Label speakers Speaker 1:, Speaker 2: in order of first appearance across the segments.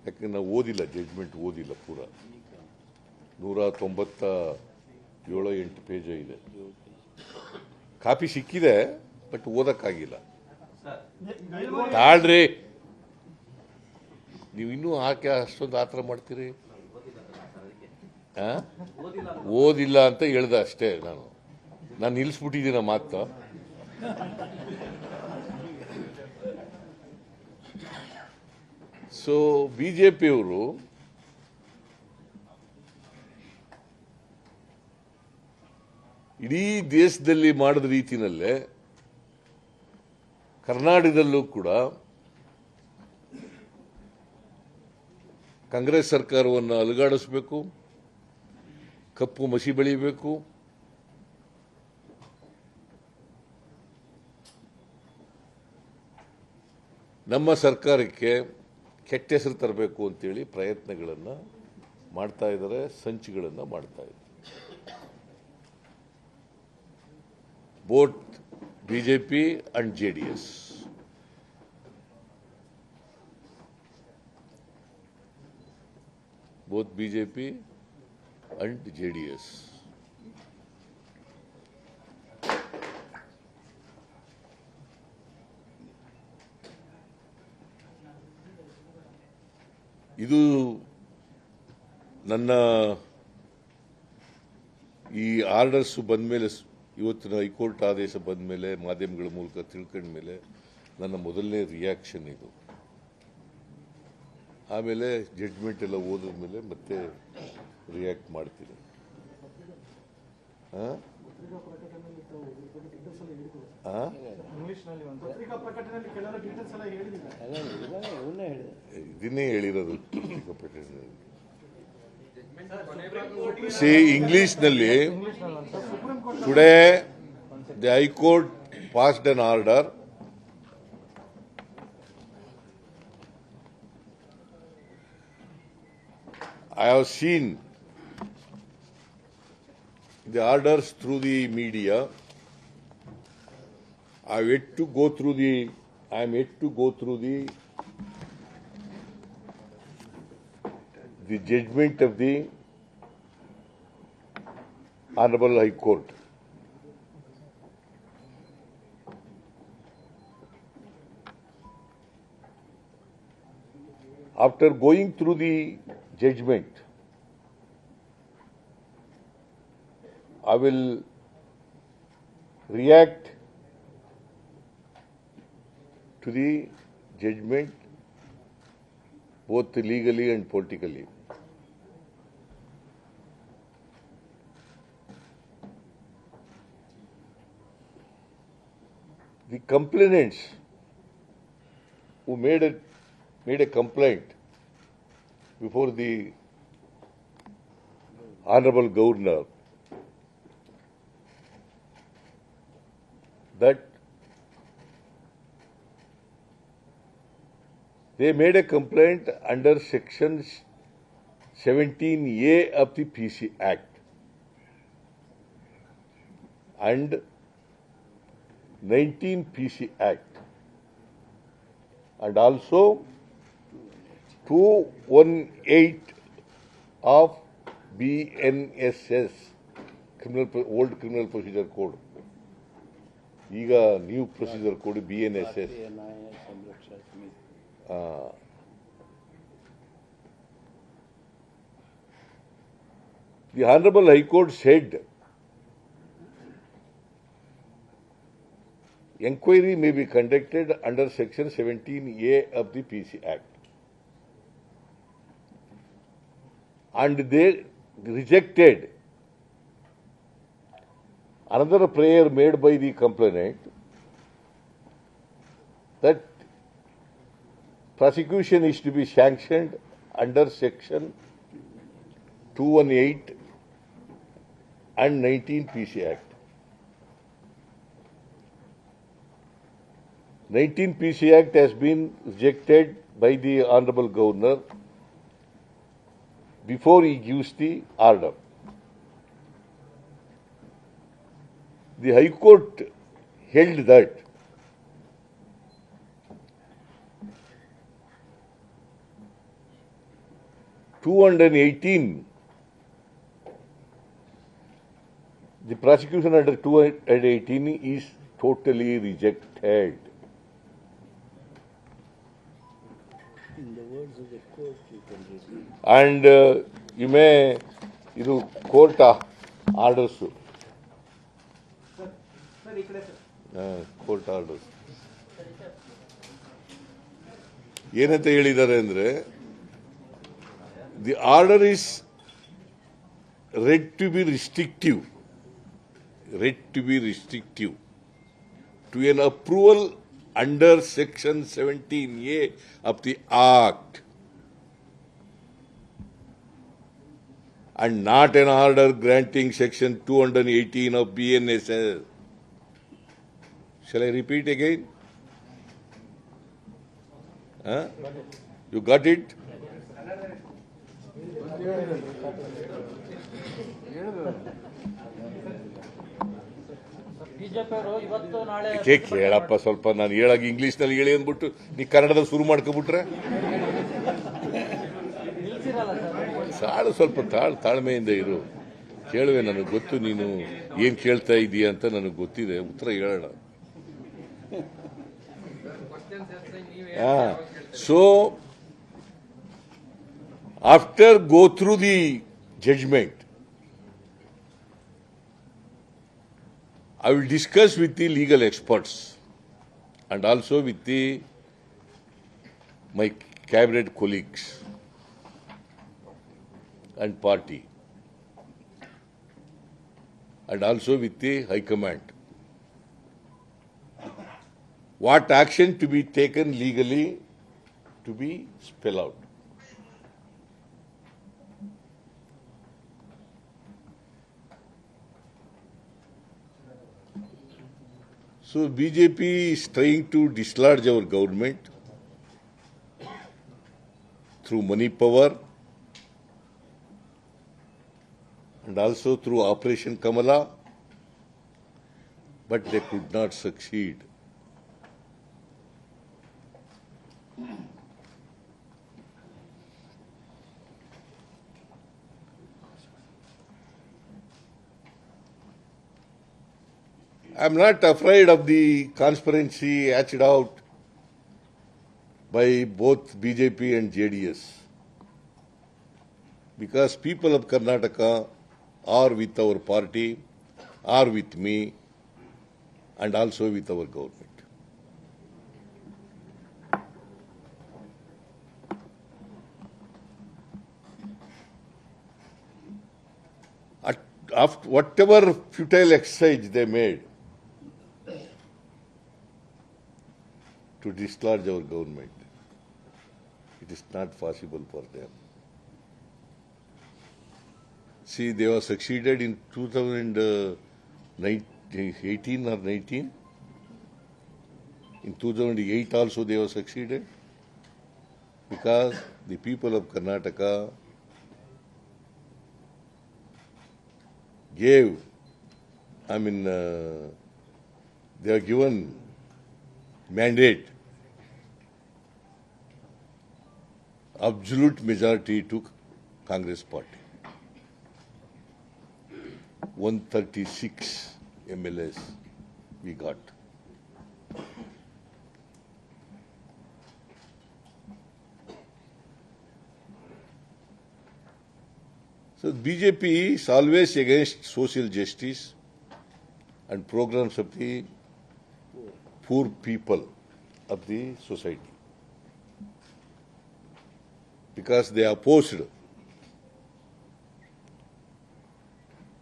Speaker 1: ಯಾಕಂದ್ರೆ ನಾವು ಓದಿಲ್ಲ, ಜಡ್ಜ್ಮೆಂಟ್ ಓದಿಲ್ಲ ಪೂರ. 197-8 ಪೇಜ ಇದೆ. ಕಾಪಿ ಸಿಕ್ಕಿದೆ, ಬಟ್ ಓದಕ್ಕಾಗಿಲ್ಲ. ತಾಳ್ರಿ, ನೀವು ಇನ್ನೂ ಹಾಕಿ ಅಷ್ಟೊಂದು ಆತರ ಮಾಡ್ತೀರಿ. ಓದಿಲ್ಲ ಅಂತ ಹೇಳ್ದೆ ಅಷ್ಟೇ. ನಾನು ನಿಲ್ಲಿಸ್ಬಿಟ್ಟಿದ್ದೀನ ಮಾತು. ಸೊ ಬಿಜೆಪಿಯವರು ಇಡೀ ದೇಶದಲ್ಲಿ ಮಾಡಿದ ರೀತಿಯಲ್ಲೇ ಕರ್ನಾಟಕದಲ್ಲೂ ಕೂಡ ಕಾಂಗ್ರೆಸ್ ಸರ್ಕಾರವನ್ನು ಅಲುಗಾಡಿಸಬೇಕು, ಕಪ್ಪು ಮಸಿ ಬೆಳೆಯಬೇಕು, ನಮ್ಮ ಸರ್ಕಾರಕ್ಕೆ ಕೆಟ್ಟ ಹೆಸರು ತರಬೇಕು ಅಂತೇಳಿ ಪ್ರಯತ್ನಗಳನ್ನು ಮಾಡ್ತಾ ಇದ್ದಾರೆ, ಸಂಚುಗಳನ್ನು ಮಾಡ್ತಾ ಇದ್ದಾರೆ. Both BJP and JDS. Both BJP and JDS. ಇದು ನನ್ನ ಈ ಆರ್ಡರ್ಸ್ ಬಂದ ಮೇಲೆ, ಇವತ್ತಿನ ಹೈಕೋರ್ಟ್ ಆದೇಶ ಬಂದ ಮೇಲೆ, ಮಾಧ್ಯಮಗಳ ಮೂಲಕ ತಿಳ್ಕೊಂಡ ಮೇಲೆ ನನ್ನ ಮೊದಲನೇ ರಿಯಾಕ್ಷನ್ ಇದು. ಆಮೇಲೆ ಜಡ್ಜ್ಮೆಂಟ್ ಎಲ್ಲ ಓದಿದ ಮೇಲೆ ಮತ್ತೆ ರಿಯಾಕ್ಟ್ ಮಾಡ್ತೀನಿ. ಇದನ್ನೇ ಹೇಳಿರೋದು ಪತ್ರಿಕಾ ಪ್ರಕಟಣೆಯಲ್ಲಿ. ಇಂಗ್ಲಿಷ್ನಲ್ಲಿ today the high court passed an order I have seen the orders through the media. I am yet to go through the judgment of the Honorable High Court. After going through the judgment, I will react to the judgment both legally and politically. The complainants who made a complaint before the Honorable Governor that they made a complaint under Section 17A of the PC Act and 19 PC Act and also 218 of BNSS, old Criminal Procedure Code. ಈಗ new procedure code BNSS. The Honorable High Court said inquiry may be conducted under Section 17A of the PC Act. And they rejected another prayer made by the complainant that prosecution is to be sanctioned under Section 218 and 19 PC Act. 19 PC Act has been rejected by the Honorable Governor before he gives the order. The High Court held that 218. The prosecution under 218 is totally rejected.
Speaker 2: In the words of the court, you can read.
Speaker 1: And you may, court orders. Court orders ಏನಂತ ಹೇಳಿದ್ದಾರೆ ಅಂದ್ರೆ, the order is read to be restrictive to an approval under section 17A of the Act and not an order granting section 218 of BNSS. Shall I repeat again? Huh? You got it? ಕೇಳಪ್ಪ ಸ್ವಲ್ಪ, ನಾನು ಹೇಳಾಗ ಇಂಗ್ಲಿಷ್ನಲ್ಲಿ ಹೇಳಿ ಅಂದ್ಬಿಟ್ಟು ನೀ ಕನ್ನಡದಲ್ಲಿ ಶುರು ಮಾಡ್ಕೊಬಿಟ್ರೆ ಸಾಳು. ಸ್ವಲ್ಪ ತಾಳ್ಮೆಯಿಂದ ಇರು, ಕೇಳುವೆ. ನನಗೆ ಗೊತ್ತು ನೀನು ಏನ್ ಕೇಳ್ತಾ ಇದೀಯ ಅಂತ ನನಗೆ ಗೊತ್ತಿದೆ, ಉತ್ತರ ಹೇಳೋಣ. So, after go through the judgment, I will discuss with the legal experts and also with my cabinet colleagues and party, and also with the High Command, what action to be taken legally to be spelled out. So BJP is trying to dislodge our government through money power and also through Operation Kamala, but they could not succeed. I am not afraid of the conspiracy hatched out by both BJP and JDS, because people of Karnataka are with our party, are with me, and also with our government. After whatever futile exercise they made to dislodge our government, it is not possible for them. See, they were succeeded in 2018 or 19. In 2008 also they were succeeded, because the people of Karnataka gave, they are given mandate, absolute majority to Congress party. 136 MLAs we got. So BJP is always against social justice and programs of the poor people of the society, because they opposed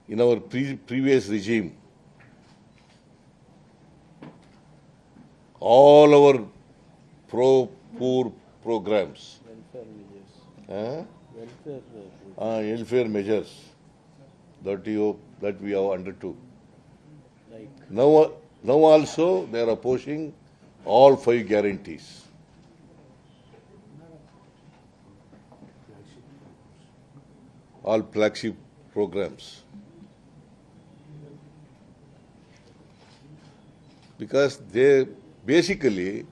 Speaker 1: in our previous regime all our poor programs,
Speaker 2: Welfare measures.
Speaker 1: welfare measures that we have undertook.
Speaker 2: Like
Speaker 1: Now also they are opposing all 5 guarantees. All flagship programs. Because they basically,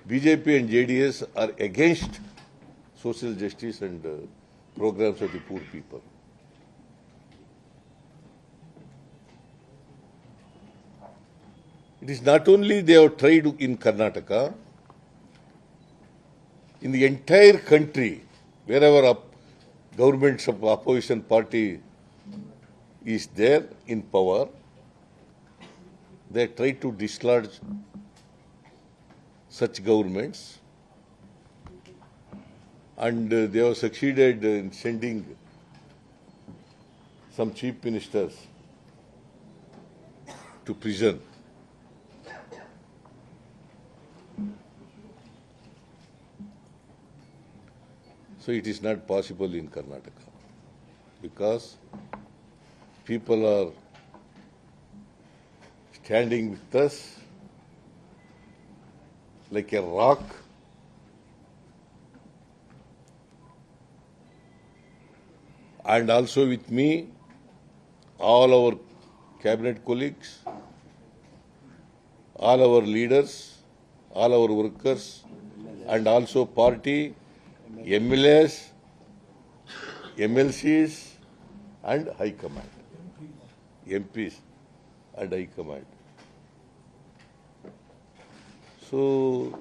Speaker 1: BJP and JDS are against social justice and programs of the poor people. It is not only they have tried in Karnataka, in the entire country, wherever governments of opposition party is there in power, they try to dislodge such governments, and they have succeeded in sending some chief ministers to prison. So it is not possible in Karnataka because people are standing with us like a rock, and also with me, all our cabinet colleagues, all our leaders, all our workers, and also party, MLAs, MLCs, and High Command, MPs and High Command. So,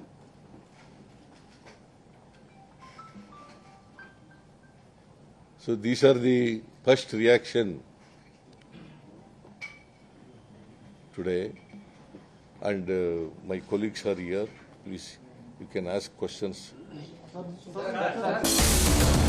Speaker 1: these are the first reaction today, and my colleagues are here. Please, you can ask questions.
Speaker 3: Sir,